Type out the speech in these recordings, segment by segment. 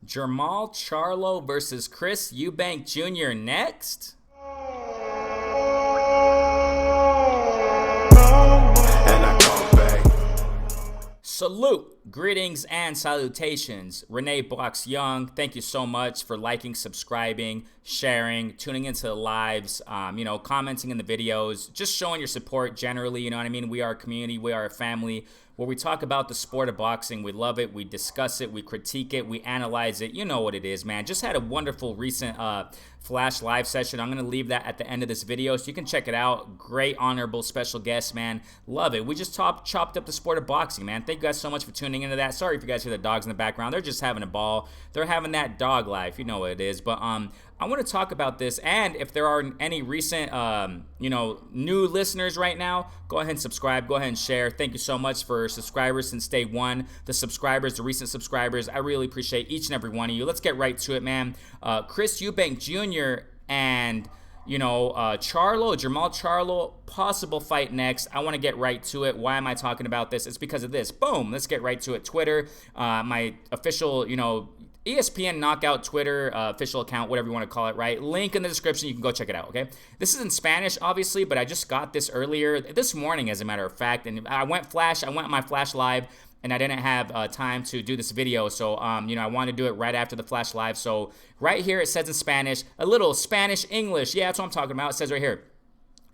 Jermall Charlo versus Chris Eubank Jr. next? Salute, greetings, and salutations. Renee Box Young, thank you so much for liking, subscribing, sharing, tuning into the lives, commenting in the videos, just showing your support generally, you know what I mean? We are a community, we are a family where we talk about the sport of boxing. We love it, we discuss it, we critique it, we analyze it. You know what it is, man. Just had a wonderful recent Flash live session. I'm going to leave that at the end of this video so you can check it out. Great, honorable, special guest, man. Love it. We just chopped up the sport of boxing, man. Thank you guys so much for tuning into that. Sorry if you guys hear the dogs in the background. They're just having a ball. They're having that dog life. You know what it is. But I want to talk about this, and if there are any recent, new listeners right now, go ahead and subscribe. Go ahead and share. Thank you so much for subscribers since day one. The subscribers, the recent subscribers, I really appreciate each and every one of you. Let's get right to it, man. Chris Eubank Jr. and Jermall Charlo, possible fight next. I want to get right to it. Why am I talking about this? It's because of this. Boom. Let's get right to it. Twitter, my official, ESPN Knockout Twitter official account, whatever you want to call it, right? Link in the description. You can go check it out, okay? This is in Spanish, obviously, but I just got this earlier, this morning, as a matter of fact, and I went on my Flash Live, and I didn't have time to do this video, so, I wanted to do it right after the Flash Live, so right here it says in Spanish, a little Spanish-English, yeah, that's what I'm talking about. It says right here,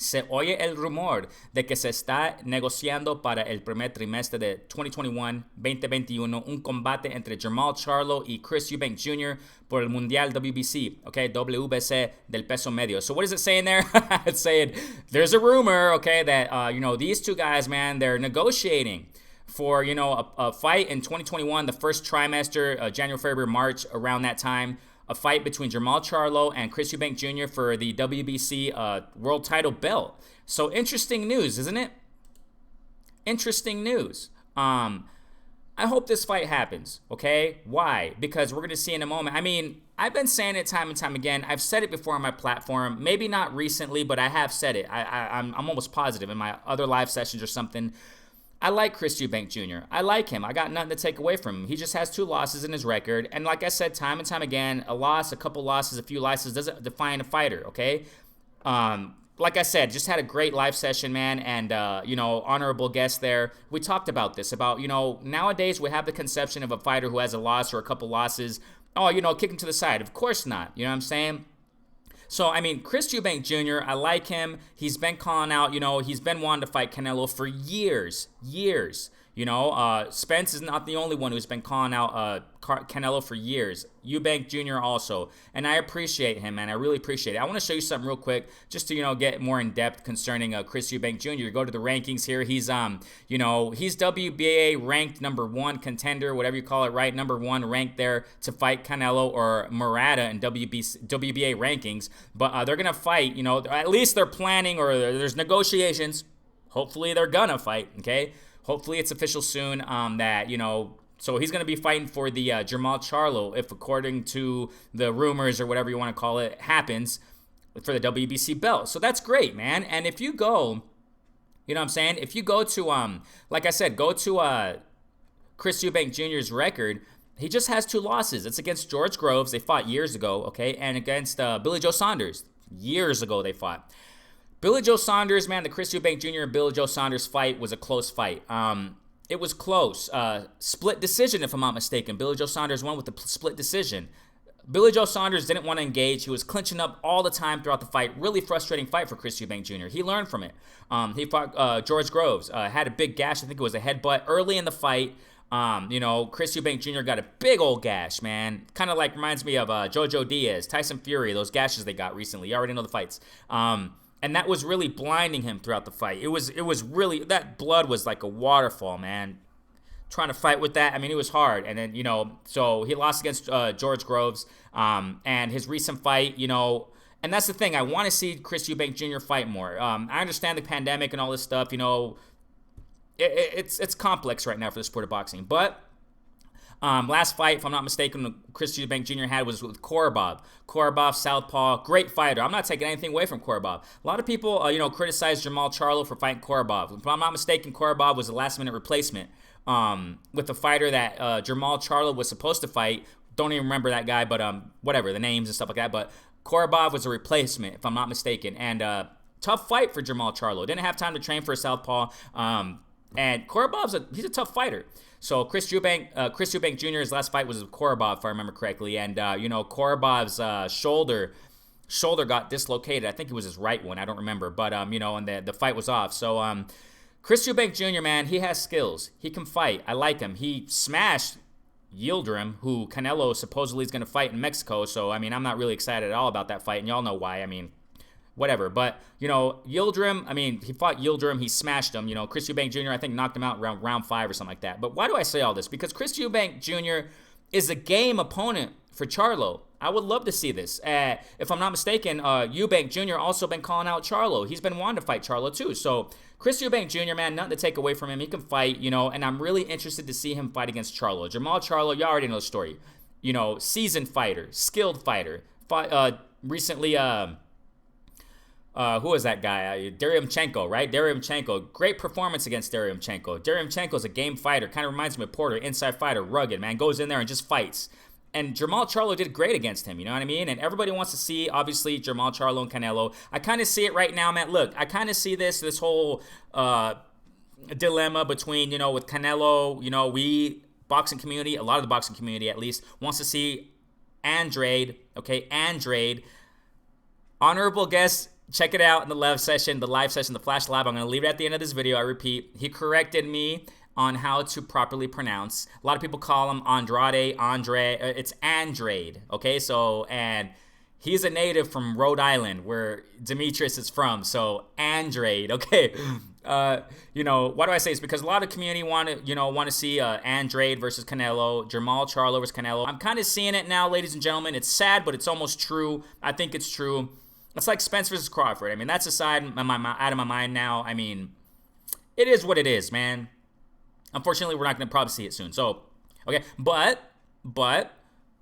se oye el rumor de que se está negociando para el primer trimestre de 2021 un combate entre Jermall Charlo y Chris Eubank Jr. por el Mundial WBC, okay, WBC del peso medio. So what is it saying there? It's saying there's a rumor, okay, that, these two guys, man, they're negotiating for, a fight in 2021, the first trimester, January, February, March, around that time. A fight between Jermall Charlo and Chris Eubank Jr. for the WBC world title belt. So interesting news, isn't it? Interesting news. I hope this fight happens, okay? Why? Because we're going to see in a moment. I mean, I've been saying it time and time again. I've said it before on my platform. Maybe not recently, but I have said it. I'm almost positive in my other live sessions or something. I like Chris Eubank Jr. I like him. I got nothing to take away from him. He just has 2 losses in his record. And like I said, time and time again, a loss, a couple losses, a few losses doesn't define a fighter, okay? Like I said, just had a great live session, man, and, honorable guest there. We talked about this, about, nowadays we have the conception of a fighter who has a loss or a couple losses. Oh, kick him to the side. Of course not. You know what I'm saying? So, I mean, Chris Eubank Jr., I like him. He's been calling out, he's been wanting to fight Canelo for years. Spence is not the only one who's been calling out Canelo for years. Eubank Jr. also. And I appreciate him, man. I really appreciate it. I want to show you something real quick just to, get more in depth concerning Chris Eubank Jr. Go to the rankings here. He's, he's WBA ranked #1 contender, whatever you call it, right? #1 ranked there to fight Canelo or Murata in WBA rankings. But they're going to fight, at least they're planning, or there's negotiations. Hopefully they're going to fight, okay? Hopefully it's official soon so he's going to be fighting for the Jermall Charlo, if according to the rumors or whatever you want to call it, happens, for the WBC belt. So that's great, man. And if you go, if you go to, like I said, go to Chris Eubank Jr.'s record, he just has 2 losses. It's against George Groves. They fought years ago, okay? And against Billy Joe Saunders. Years ago they fought. Billy Joe Saunders, man, the Chris Eubank Jr. and Billy Joe Saunders fight was a close fight. It was close. Split decision, if I'm not mistaken. Billy Joe Saunders won with a split decision. Billy Joe Saunders didn't want to engage. He was clinching up all the time throughout the fight. Really frustrating fight for Chris Eubank Jr. He learned from it. He fought George Groves. Had a big gash. I think it was a headbutt early in the fight. Chris Eubank Jr. got a big old gash, man. Kind of like reminds me of Jojo Diaz, Tyson Fury, those gashes they got recently. You already know the fights. And that was really blinding him throughout the fight. It was really, that blood was like a waterfall, man. Trying to fight with that, I mean, it was hard. And then, so he lost against George Groves. And his recent fight, and that's the thing. I want to see Chris Eubank Jr. fight more. I understand the pandemic and all this stuff, it's complex right now for the sport of boxing. But last fight, if I'm not mistaken, Chris Eubank Jr. had was with Korobov. Korobov, southpaw, great fighter. I'm not taking anything away from Korobov. A lot of people, criticize Jermall Charlo for fighting Korobov. If I'm not mistaken, Korobov was a last-minute replacement with a fighter that Jermall Charlo was supposed to fight. Don't even remember that guy, but whatever, the names and stuff like that. But Korobov was a replacement, if I'm not mistaken. And tough fight for Jermall Charlo. Didn't have time to train for a southpaw. And Korobov's he's a tough fighter. So Chris Eubank Jr. his last fight was with Korobov, if I remember correctly. And Korobov's shoulder got dislocated. I think it was his right one. I don't remember. But and the fight was off. So Chris Eubank Jr., man, he has skills. He can fight. I like him. He smashed Yildirim, who Canelo supposedly is going to fight in Mexico. So, I mean, I'm not really excited at all about that fight, and y'all know why. I mean, whatever. But, Yildirim, I mean, he fought Yildirim. He smashed him. Chris Eubank Jr., I think, knocked him out around round 5 or something like that. But why do I say all this? Because Chris Eubank Jr. is a game opponent for Charlo. I would love to see this. If I'm not mistaken, Eubank Jr. also been calling out Charlo. He's been wanting to fight Charlo, too. So, Chris Eubank Jr., man, nothing to take away from him. He can fight, and I'm really interested to see him fight against Charlo. Jermall Charlo, you already know the story. Seasoned fighter, skilled fighter. Recently, who was that guy? Derevchenko, right? Derevchenko. Great performance against Derevchenko. Derevchenko's a game fighter. Kind of reminds me of Porter. Inside fighter, rugged, man. Goes in there and just fights. And Jermall Charlo did great against him, you know what I mean? And everybody wants to see, obviously, Jermall Charlo and Canelo. I kind of see it right now, man. Look, I kind of see this whole dilemma between, with Canelo, we, boxing community, a lot of the boxing community at least, wants to see Andrade, honorable guest. Check it out in the live session, the Flash Live. I'm going to leave it at the end of this video. I repeat, he corrected me on how to properly pronounce. A lot of people call him Andre. It's Andrade, okay? So, and he's a native from Rhode Island, where Demetrius is from. So, Andrade, okay? Why do I say this? Because a lot of community want to see Andrade versus Canelo, Jermall Charlo versus Canelo. I'm kind of seeing it now, ladies and gentlemen. It's sad, but it's almost true. I think it's true. It's like Spence versus Crawford. I mean, that's aside out of my mind now. I mean, it is what it is, man. Unfortunately, we're not going to probably see it soon. So, okay, but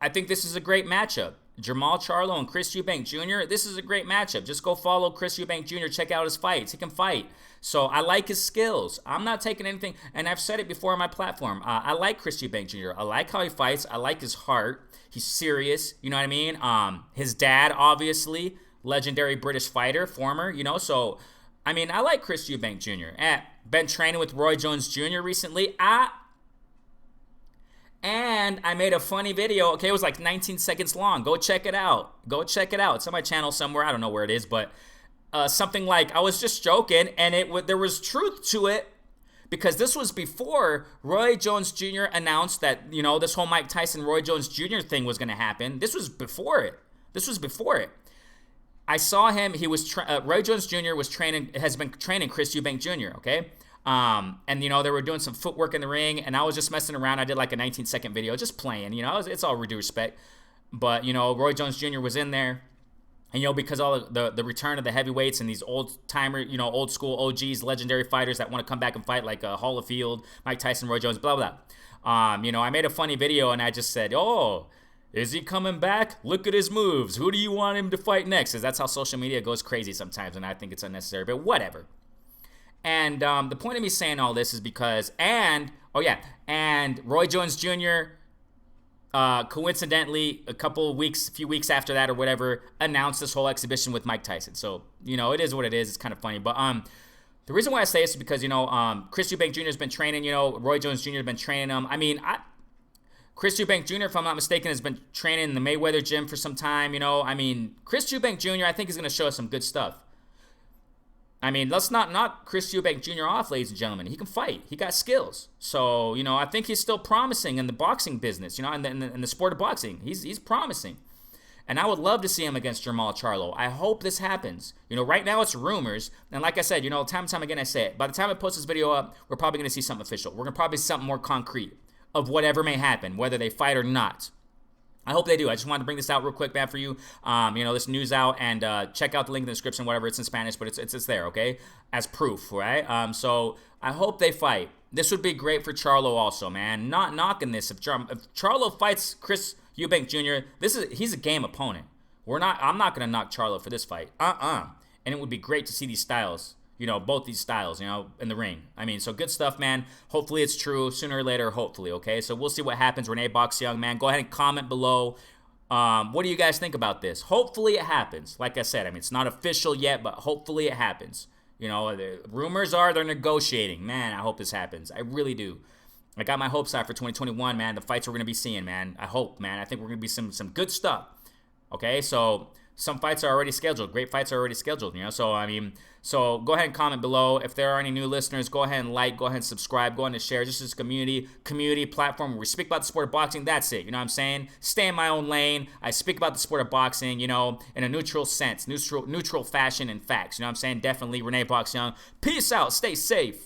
I think this is a great matchup. Jermall Charlo and Chris Eubank Jr., this is a great matchup. Just go follow Chris Eubank Jr., check out his fights. He can fight. So, I like his skills. I'm not taking anything, and I've said it before on my platform. I like Chris Eubank Jr. I like how he fights. I like his heart. He's serious, you know what I mean? His dad, obviously, legendary British fighter, former, so... I mean, I like Chris Eubank Jr. Been training with Roy Jones Jr. recently. And I made a funny video. Okay, it was like 19 seconds long. Go check it out. It's on my channel somewhere. I don't know where it is, but something like, I was just joking, and there was truth to it, because this was before Roy Jones Jr. announced that, this whole Mike Tyson Roy Jones Jr. thing was going to happen. This was before it. I saw him. He was Roy Jones Jr. has been training Chris Eubank Jr. Okay, and they were doing some footwork in the ring, and I was just messing around. I did like a 19-second video, just playing. It's all with due respect, but Roy Jones Jr. was in there, and because all the return of the heavyweights and these old timer, old school OGs, legendary fighters that want to come back and fight, like Holyfield, Mike Tyson, Roy Jones, blah blah. I made a funny video, and I just said, oh. Is he coming back? Look at his moves. Who do you want him to fight next? Because that's how social media goes crazy sometimes, and I think it's unnecessary, but whatever. And the point of me saying all this is because, and Roy Jones Jr., coincidentally, a few weeks after that or whatever, announced this whole exhibition with Mike Tyson. So, it is what it is. It's kind of funny. But the reason why I say this is because, Chris Eubank Jr. has been training, Roy Jones Jr. has been training him. I mean, Chris Eubank Jr., if I'm not mistaken, has been training in the Mayweather gym for some time, Chris Eubank Jr., I think, is going to show us some good stuff. I mean, let's not knock Chris Eubank Jr. off, ladies and gentlemen. He can fight. He got skills. So, I think he's still promising in the boxing business, in the sport of boxing. He's promising. And I would love to see him against Jermall Charlo. I hope this happens. Right now it's rumors. And like I said, time and time again I say it. By the time I post this video up, we're probably going to see something official. We're going to probably see something more concrete of whatever may happen, whether they fight or not. I hope they do. I just wanted to bring this out real quick, man, for you. This news out, and check out the link in the description, whatever. It's in Spanish, but it's there, okay? As proof, right? So I hope they fight. This would be great for Charlo also, man. Not knocking this. If Charlo fights Chris Eubank Jr., he's a game opponent. I'm not going to knock Charlo for this fight. And it would be great to see these styles, both these styles, in the ring. I mean, so good stuff, man. Hopefully it's true sooner or later, hopefully, okay? So we'll see what happens. Renee Box Young, man, go ahead and comment below. What do you guys think about this? Hopefully it happens. Like I said, I mean, it's not official yet, but hopefully it happens. The rumors are they're negotiating. Man, I hope this happens. I really do. I got my hopes out for 2021, man. The fights we're going to be seeing, man. I hope, man. I think we're going to be some good stuff. Okay, so some fights are already scheduled. Great fights are already scheduled, So, I mean, so go ahead and comment below. If there are any new listeners, go ahead and like, go ahead and subscribe, go ahead and share. This is a community platform where we speak about the sport of boxing. That's it, you know what I'm saying? Stay in my own lane. I speak about the sport of boxing, in a neutral sense, neutral fashion and facts. You know what I'm saying? Definitely Renee Box Young. Peace out. Stay safe.